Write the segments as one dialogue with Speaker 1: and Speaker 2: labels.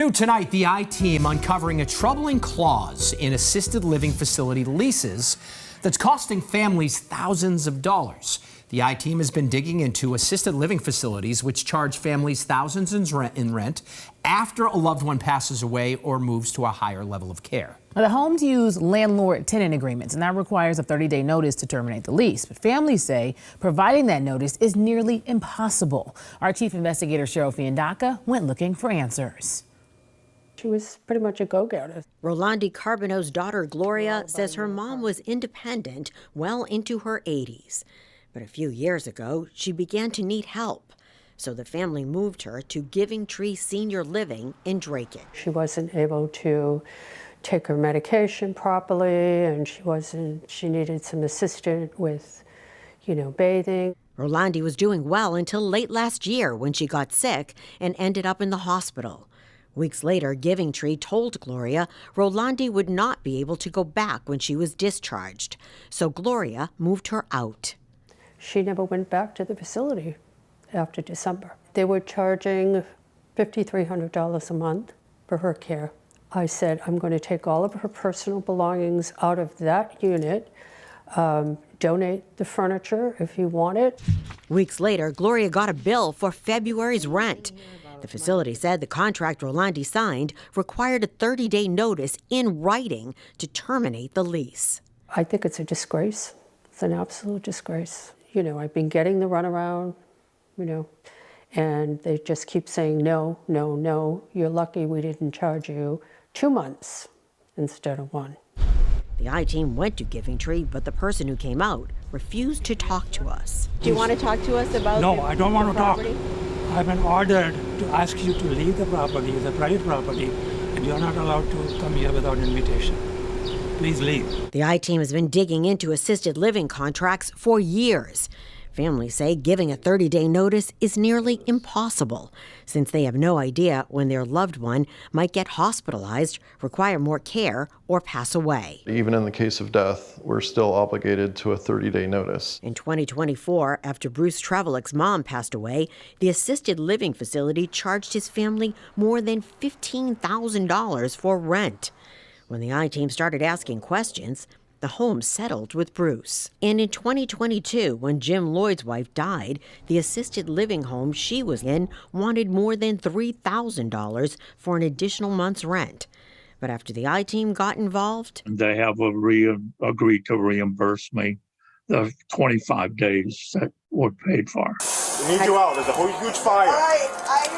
Speaker 1: New tonight, the I-Team uncovering a troubling clause in assisted living facility leases that's costing families thousands of dollars. The I-Team has been digging into assisted living facilities which charge families thousands in rent after a loved one passes away or moves to a higher level of care.
Speaker 2: The homes use landlord-tenant agreements, and that requires a 30-day notice to terminate the lease. But families say providing that notice is nearly impossible. Our chief investigator, Cheryl Fiandaca, went looking for answers.
Speaker 3: She was pretty much a go-getter.
Speaker 4: Rolandi Carbonneau's daughter, Gloria, says her mom was independent well into her 80s. But a few years ago, she began to need help. So the family moved her to Giving Tree Senior Living in Drake.
Speaker 3: She wasn't able to take her medication properly, and she needed some assistance with, bathing.
Speaker 4: Rolandi was doing well until late last year when she got sick and ended up in the hospital. Weeks later, Giving Tree told Gloria Rolandi would not be able to go back when she was discharged. So Gloria moved her out.
Speaker 3: She never went back to the facility after December. They were charging $5,300 a month for her care. I said, I'm going to take all of her personal belongings out of that unit, donate the furniture if you want it.
Speaker 4: Weeks later, Gloria got a bill for February's rent. The facility said the contract Rolandi signed required a 30-day notice in writing to terminate the lease.
Speaker 3: I think it's a disgrace. It's an absolute disgrace. I've been getting the runaround, and they just keep saying, no, no, no. You're lucky we didn't charge you 2 months instead of 1.
Speaker 4: The I-Team went to Giving Tree, but the person who came out refused to talk to us.
Speaker 5: Do you want to talk to us about
Speaker 6: No, I don't want to talk.
Speaker 5: property?
Speaker 6: I've been ordered to ask you to leave the property. It's a private property, and you're not allowed to come here without invitation. Please leave.
Speaker 4: The I-Team has been digging into assisted living contracts for years. Families say giving a 30-day notice is nearly impossible, since they have no idea when their loved one might get hospitalized, require more care, or pass away.
Speaker 7: Even in the case of death, we're still obligated to a 30-day notice.
Speaker 4: In 2024, after Bruce Trevelick's mom passed away, the assisted living facility charged his family more than $15,000 for rent. When the I-Team started asking questions, the home settled with Bruce. And in 2022, when Jim Lloyd's wife died, the assisted living home she was in wanted more than $3,000 for an additional month's rent. But after the I-Team got involved,
Speaker 8: they have agreed to reimburse me the 25 days that were paid for.
Speaker 9: We need you out. There's a huge fire.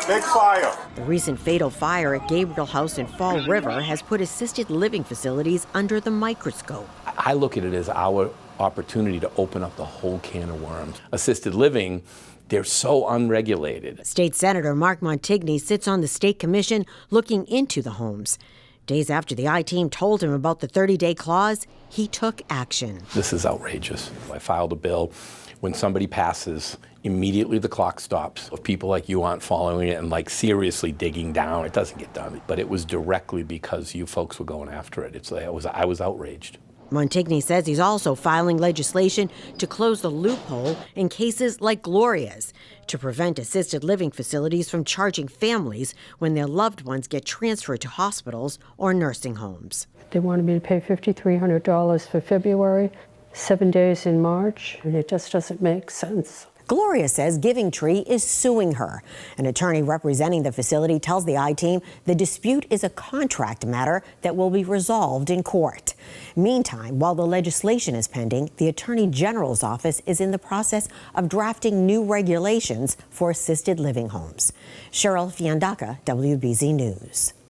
Speaker 9: Big fire.
Speaker 4: The recent fatal fire at Gabriel House in Fall River has put assisted living facilities under the microscope.
Speaker 10: I look at it as our opportunity to open up the whole can of worms. Assisted living, they're so unregulated.
Speaker 4: State Senator Mark Montigny sits on the state commission looking into the homes. Days after the I-Team told him about the 30-day clause, he took action.
Speaker 10: This is outrageous. I filed a bill. When somebody passes, immediately the clock stops. If people like you aren't following it and seriously digging down, it doesn't get done. But it was directly because you folks were going after it. I was outraged.
Speaker 4: Montigny says he's also filing legislation to close the loophole in cases like Gloria's, to prevent assisted living facilities from charging families when their loved ones get transferred to hospitals or nursing homes.
Speaker 3: They wanted me to pay $5,300 for February, 7 days in March, and it just doesn't make sense.
Speaker 4: Gloria says Giving Tree is suing her. An attorney representing the facility tells the I-Team the dispute is a contract matter that will be resolved in court. Meantime, while the legislation is pending, the Attorney General's office is in the process of drafting new regulations for assisted living homes. Cheryl Fiandaca, WBZ News.